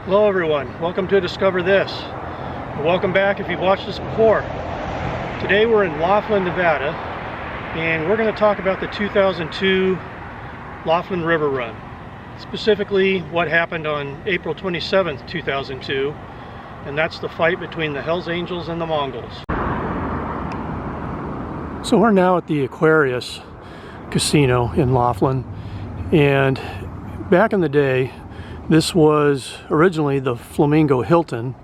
Hello everyone, welcome to Discover This. Welcome back if you've watched this before. Today we're in Laughlin, Nevada, and we're going to talk about the 2002 Laughlin River Run. Specifically what happened on April 27th, 2002, and that's the fight between the Hells Angels and the Mongols. So we're now at the Aquarius Casino in Laughlin, and back in the day this was originally the Flamingo Hilton,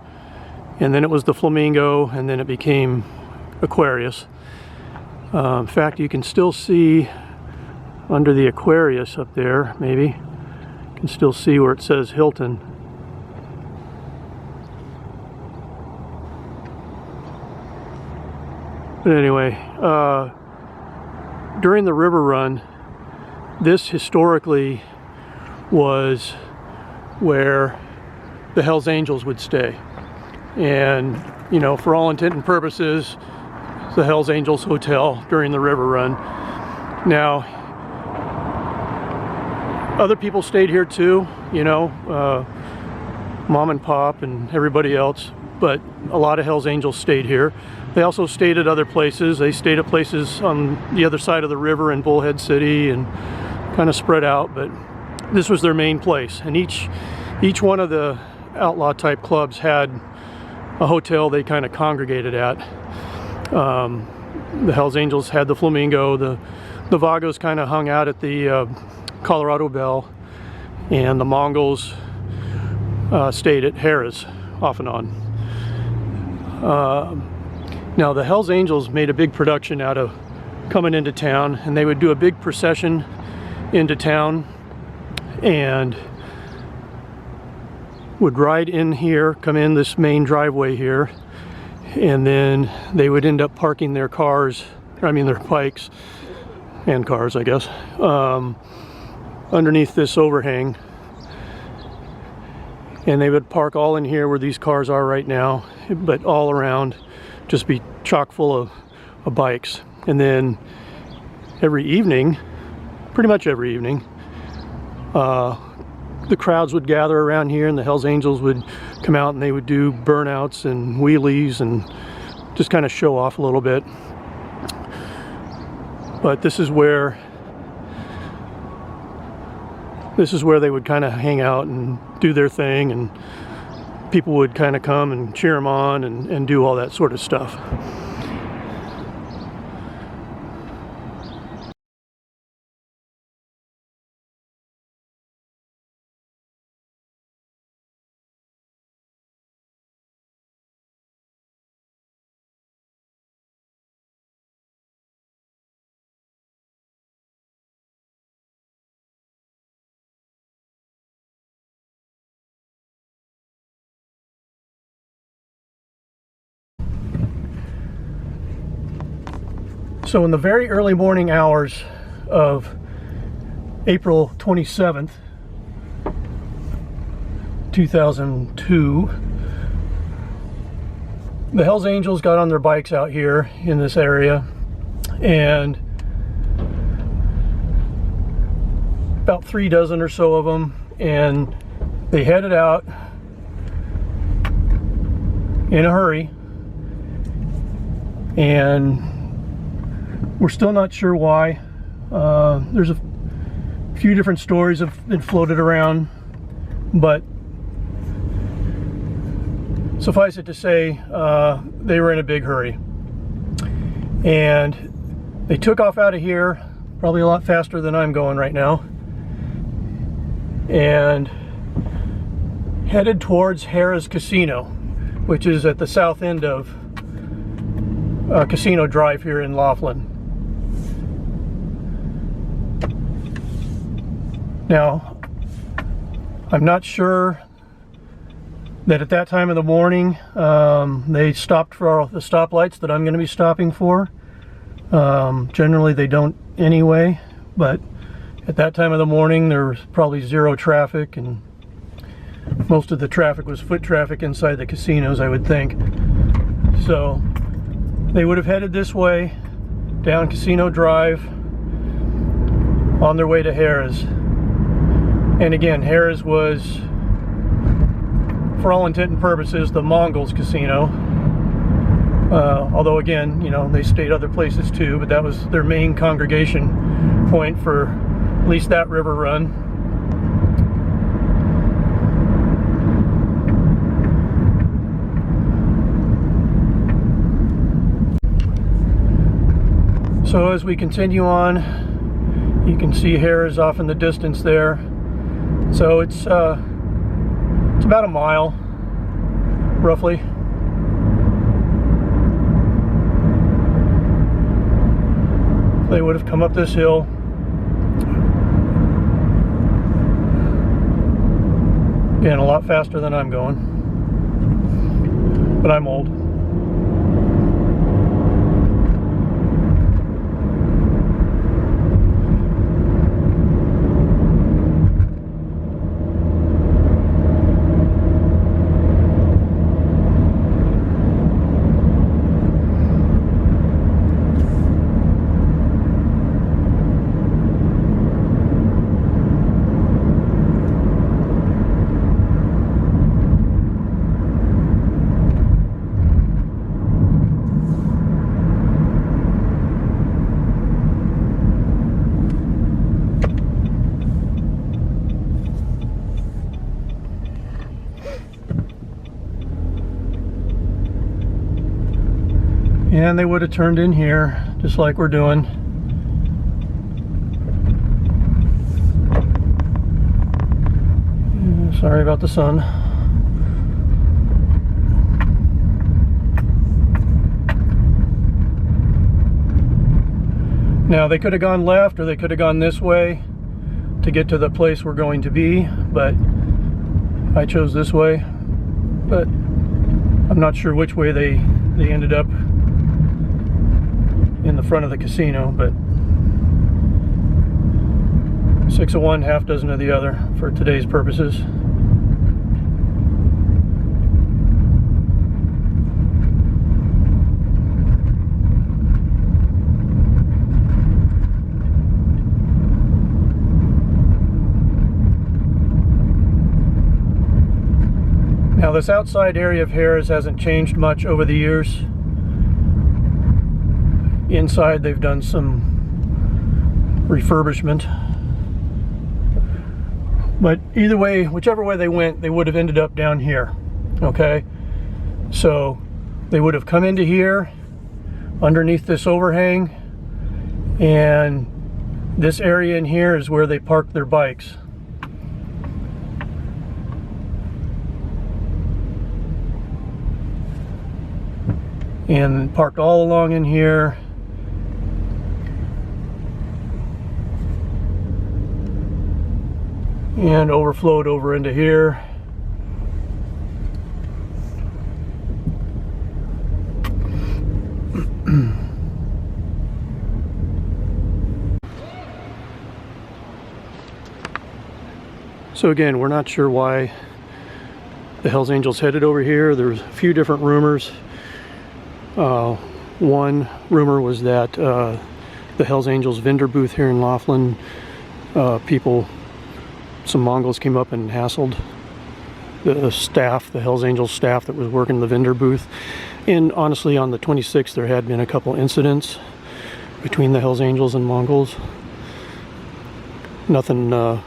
and then it was the Flamingo, and then it became Aquarius. In fact, you can still see under the Aquarius up there, maybe, you can still see where it says Hilton. But anyway, during the river run, this historically was where the Hells Angels would stay. And, you know, for all intent and purposes, the Hells Angels Hotel during the river run. Now, other people stayed here too, you know, Mom and Pop and everybody else, but a lot of Hells Angels stayed here. They also stayed at other places. They stayed at places on the other side of the river in Bullhead City and kind of spread out, but this was their main place. And each one of the outlaw type clubs had a hotel they kind of congregated at. The Hells Angels had the Flamingo, the Vagos kind of hung out at the Colorado Bell, and the Mongols stayed at Harrahs off and on. Now the Hells Angels made a big production out of coming into town, and they would do a big procession into town and would ride in here, come in this main driveway here, and then they would end up parking their cars, I mean their bikes and cars, I guess, underneath this overhang. And they would park all in here where these cars are right now, but all around just be chock full of bikes. And then every evening, pretty much every evening, the crowds would gather around here, and the Hells Angels would come out and they would do burnouts and wheelies and just kind of show off a little bit. But this is where they would kind of hang out and do their thing, and people would kind of come and cheer them on and do all that sort of stuff. So in the very early morning hours of April 27th, 2002, the Hells Angels got on their bikes out here in this area, and about 3 dozen or so of them, and they headed out in a hurry, and we're still not sure why. There's a few different stories have been floated around, but suffice it to say, they were in a big hurry. And they took off out of here, probably a lot faster than I'm going right now, and headed towards Harrahs Casino, which is at the south end of Casino Drive here in Laughlin. Now, I'm not sure that at that time of the morning they stopped for all the stoplights that I'm going to be stopping for. Generally they don't anyway, but at that time of the morning there was probably zero traffic, and most of the traffic was foot traffic inside the casinos, I would think. So they would have headed this way down Casino Drive on their way to Harrahs. And again, Harrahs was for all intent and purposes, the Mongols casino. Although again, you know, they stayed other places too, but that was their main congregation point for at least that river run. So as we continue on, you can see Harrahs off in the distance there. So it's about a mile, roughly. They would have come up this hill. Again, a lot faster than I'm going, but I'm old. And they would have turned in here, just like we're doing. Sorry about the sun. Now they could have gone left or they could have gone this way to get to the place we're going to be, but I chose this way. But I'm not sure which way they ended up in the front of the casino, but 6 of one, half dozen of the other for today's purposes. Now this outside area of Harrahs hasn't changed much over the years. Inside they've done some refurbishment, but either way, whichever way they went, they would have ended up down here. Okay, so they would have come into here underneath this overhang, and this area in here is where they parked their bikes. And parked all along in here. And overflowed over into here. So again, we're not sure why the Hells Angels headed over here. There's a few different rumors. One rumor was that the Hells Angels vendor booth here in Laughlin, some Mongols came up and hassled the staff, the Hells Angels staff that was working the vendor booth. And honestly, on the 26th, there had been a couple incidents between the Hells Angels and Mongols. Nothing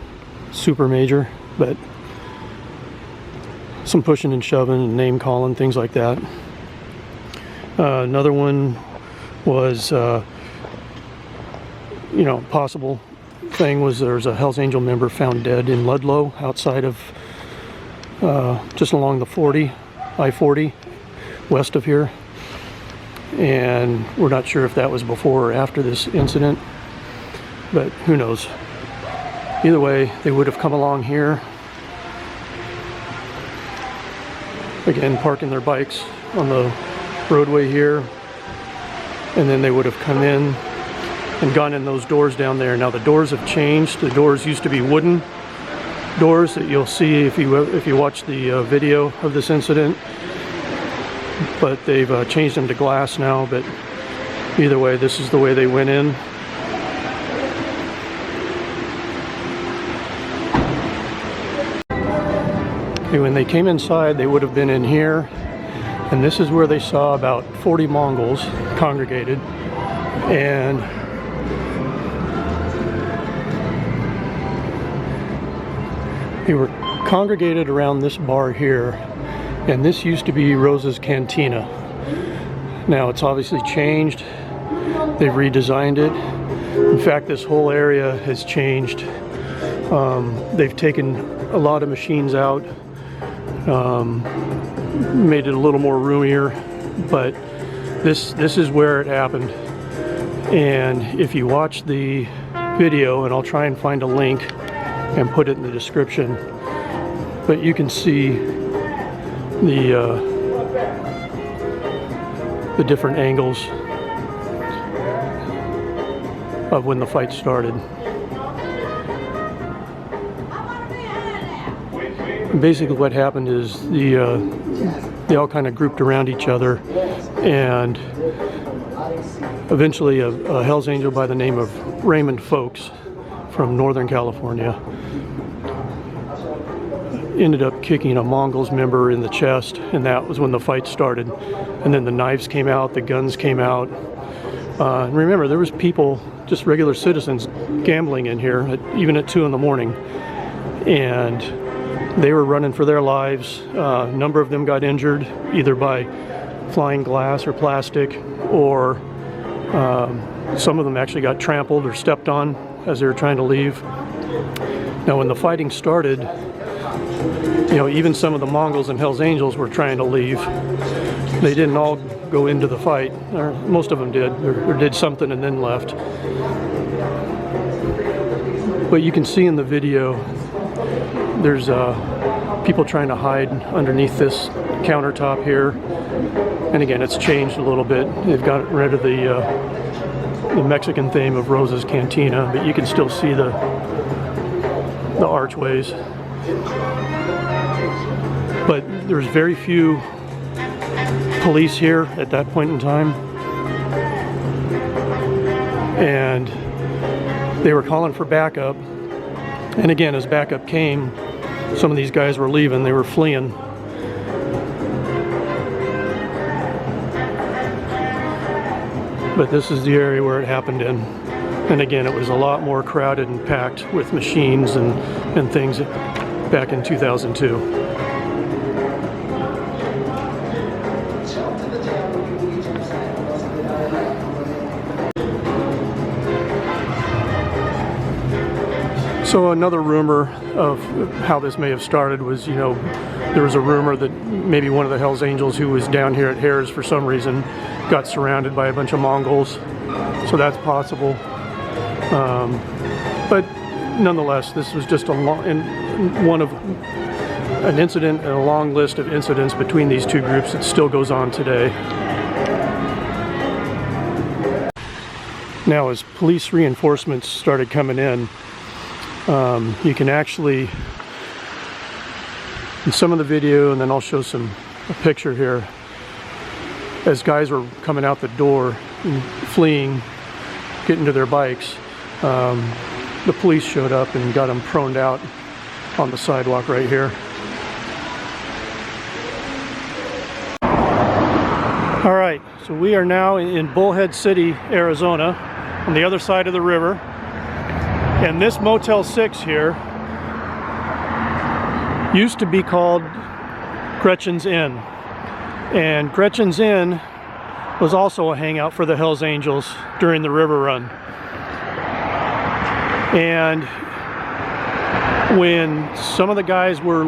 super major, but some pushing and shoving and name calling, things like that. Another one was, possible thing was there's a Hells Angel member found dead in Ludlow outside of, just along the I-40, west of here. And we're not sure if that was before or after this incident, but who knows. Either way, they would have come along here, again parking their bikes on the roadway here, and then they would have come in and gone in those doors down there. Now the doors have changed. The doors used to be wooden doors that you'll see if you watch the video of this incident, but they've changed them to glass now. But either way, this is the way they went in. And when they came inside, they would have been in here, and this is where they saw about 40 Mongols congregated, and they were congregated around this bar here, and this used to be Rose's Cantina. Now it's obviously changed. They've redesigned it. In fact, this whole area has changed. They've taken a lot of machines out, made it a little more roomier, but this is where it happened. And if you watch the video, and I'll try and find a link and put it in the description, but you can see the different angles of when the fight started. And basically what happened is they all kind of grouped around each other, and eventually a Hells Angel by the name of Raymond Folks from Northern California ended up kicking a Mongols member in the chest, and that was when the fight started. And then the knives came out, the guns came out. And remember, there was people, just regular citizens, gambling in here, even at 2 in the morning. And they were running for their lives. A number of them got injured, either by flying glass or plastic, or some of them actually got trampled or stepped on as they were trying to leave. Now, when the fighting started, you know, even some of the Mongols and Hells Angels were trying to leave. They didn't all go into the fight, or most of them did, or did something and then left. But you can see in the video, there's people trying to hide underneath this countertop here. And again, it's changed a little bit. They've got rid of the Mexican theme of Rose's Cantina, but you can still see the archways. But there's very few police here at that point in time, and they were calling for backup. And again, as backup came, some of these guys were leaving, they were fleeing. But this is the area where it happened in. And again, it was a lot more crowded and packed with machines and things back in 2002. So another rumor of how this may have started was, you know, there was a rumor that maybe one of the Hells Angels who was down here at Harrahs for some reason got surrounded by a bunch of Mongols. So that's possible. But nonetheless, this was just an incident and a long list of incidents between these two groups that still goes on today. Now, as police reinforcements started coming in, you can actually, in some of the video, and then I'll show a picture here, as guys were coming out the door and fleeing, getting to their bikes, the police showed up and got them proned out on the sidewalk right here. All right, so we are now in Bullhead City, Arizona, on the other side of the river. And this Motel 6 here used to be called Gretchen's Inn. And Gretchen's Inn was also a hangout for the Hells Angels during the River Run. And when some of the guys were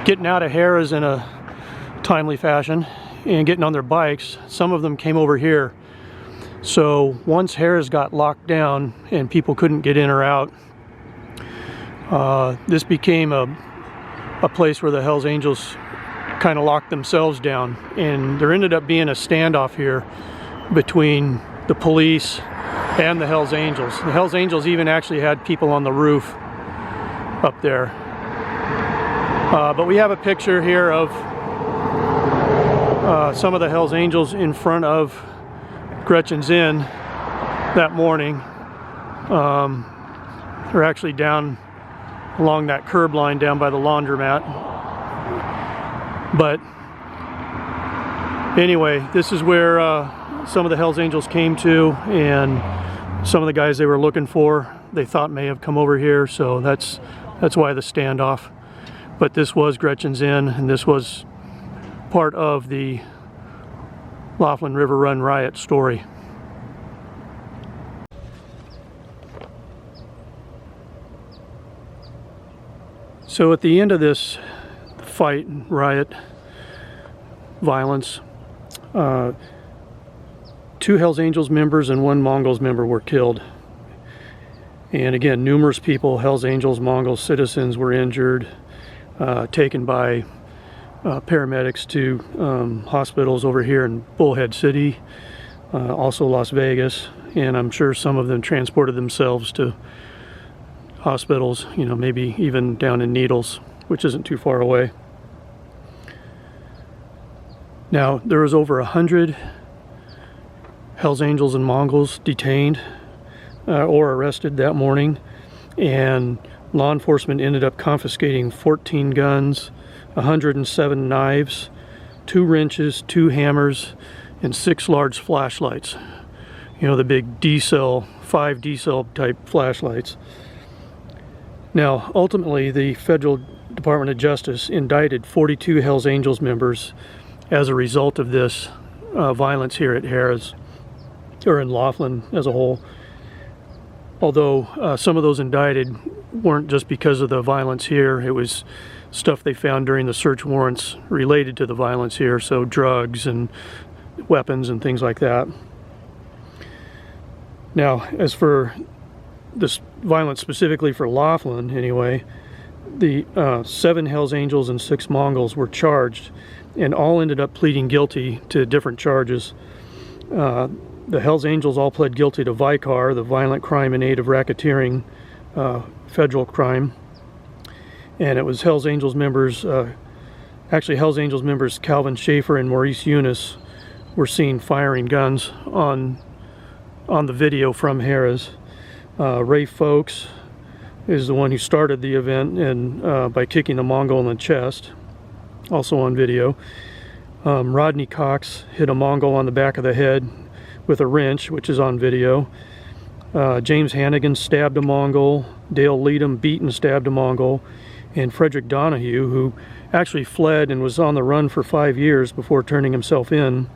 getting out of Harrahs in a timely fashion and getting on their bikes, some of them came over here. So once Harrahs got locked down and people couldn't get in or out, this became a place where the Hells Angels kind of locked themselves down, and there ended up being a standoff here between the police and the Hells Angels. The Hells Angels even actually had people on the roof up there. But we have a picture here of some of the Hells Angels in front of Gretchen's Inn that morning. They're actually down along that curb line down by the laundromat. But anyway, this is where some of the Hells Angels came to, and some of the guys they were looking for they thought may have come over here, so that's why the standoff. But this was Gretchen's Inn, and this was part of the Laughlin River Run riot story. So at the end of this fight, riot, violence, 2 Hells Angels members and 1 Mongols member were killed. And again, numerous people, Hells Angels, Mongols, citizens, were injured, taken by paramedics to hospitals over here in Bullhead City, also Las Vegas, and I'm sure some of them transported themselves to hospitals, you know, maybe even down in Needles, which isn't too far away. Now, there was over 100 Hells Angels and Mongols detained or arrested that morning, and law enforcement ended up confiscating 14 guns, 107 knives, 2 wrenches, 2 hammers, and 6 large flashlights. You know, the big D-cell, 5 D-cell type flashlights. Now, ultimately, the Federal Department of Justice indicted 42 Hells Angels members as a result of this violence here at Harrahs, or in Laughlin as a whole. Although some of those indicted weren't just because of the violence here, it was stuff they found during the search warrants related to the violence here, so drugs and weapons and things like that. Now, as for this violence specifically for Laughlin, anyway, the 7 Hells Angels and 6 Mongols were charged, and all ended up pleading guilty to different charges. The Hells Angels all pled guilty to vicar, the violent crime in aid of racketeering, federal crime. And it was Hells Angels members, actually Hells Angels members Calvin Schaefer and Maurice Eunice were seen firing guns on the video from Harrahs. Ray Folks is the one who started the event and by kicking the Mongol in the chest, also on video. Rodney Cox hit a Mongol on the back of the head with a wrench, which is on video. James Hannigan stabbed a Mongol. Dale Leadham beat and stabbed a Mongol. And Frederick Donahue, who actually fled and was on the run for 5 years before turning himself in,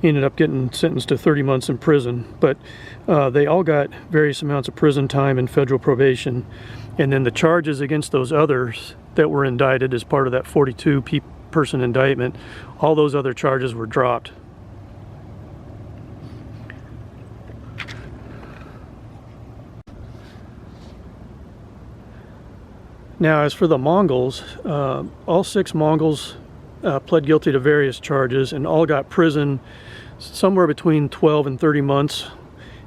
ended up getting sentenced to 30 months in prison. But they all got various amounts of prison time and federal probation. And then the charges against those others that were indicted as part of that 42-person indictment, all those other charges were dropped. Now, as for the Mongols, all 6 Mongols pled guilty to various charges and all got prison somewhere between 12 and 30 months,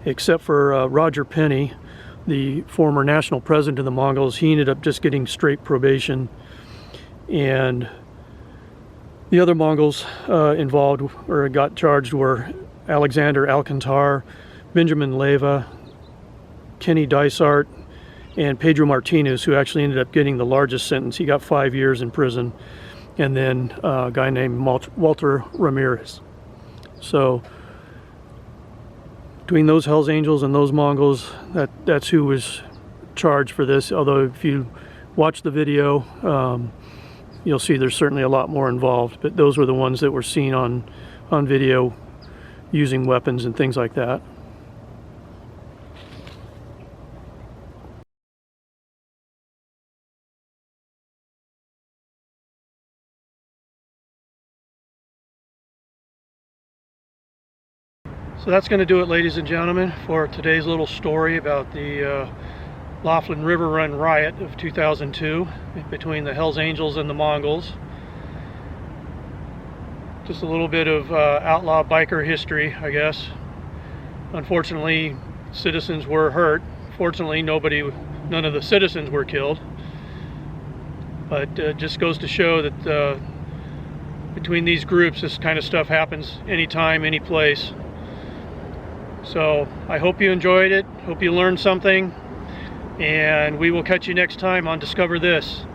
except for Roger Penny, the former national president of the Mongols. He ended up just getting straight probation. And the other Mongols involved or got charged were Alexander Alcantar, Benjamin Leyva, Kenny Dysart, and Pedro Martinez, who actually ended up getting the largest sentence. He got 5 years in prison. And then a guy named Walter Ramirez. So between those Hells Angels and those Mongols, that's who was charged for this. Although if you watch the video, you'll see there's certainly a lot more involved. But those were the ones that were seen on video using weapons and things like that. So that's going to do it, ladies and gentlemen, for today's little story about the Laughlin River Run riot of 2002 between the Hells Angels and the Mongols. Just a little bit of outlaw biker history, I guess. Unfortunately, citizens were hurt. Fortunately, none of the citizens were killed. But it just goes to show that between these groups, this kind of stuff happens anytime, any place. So I hope you enjoyed it, hope you learned something, and we will catch you next time on Discover This.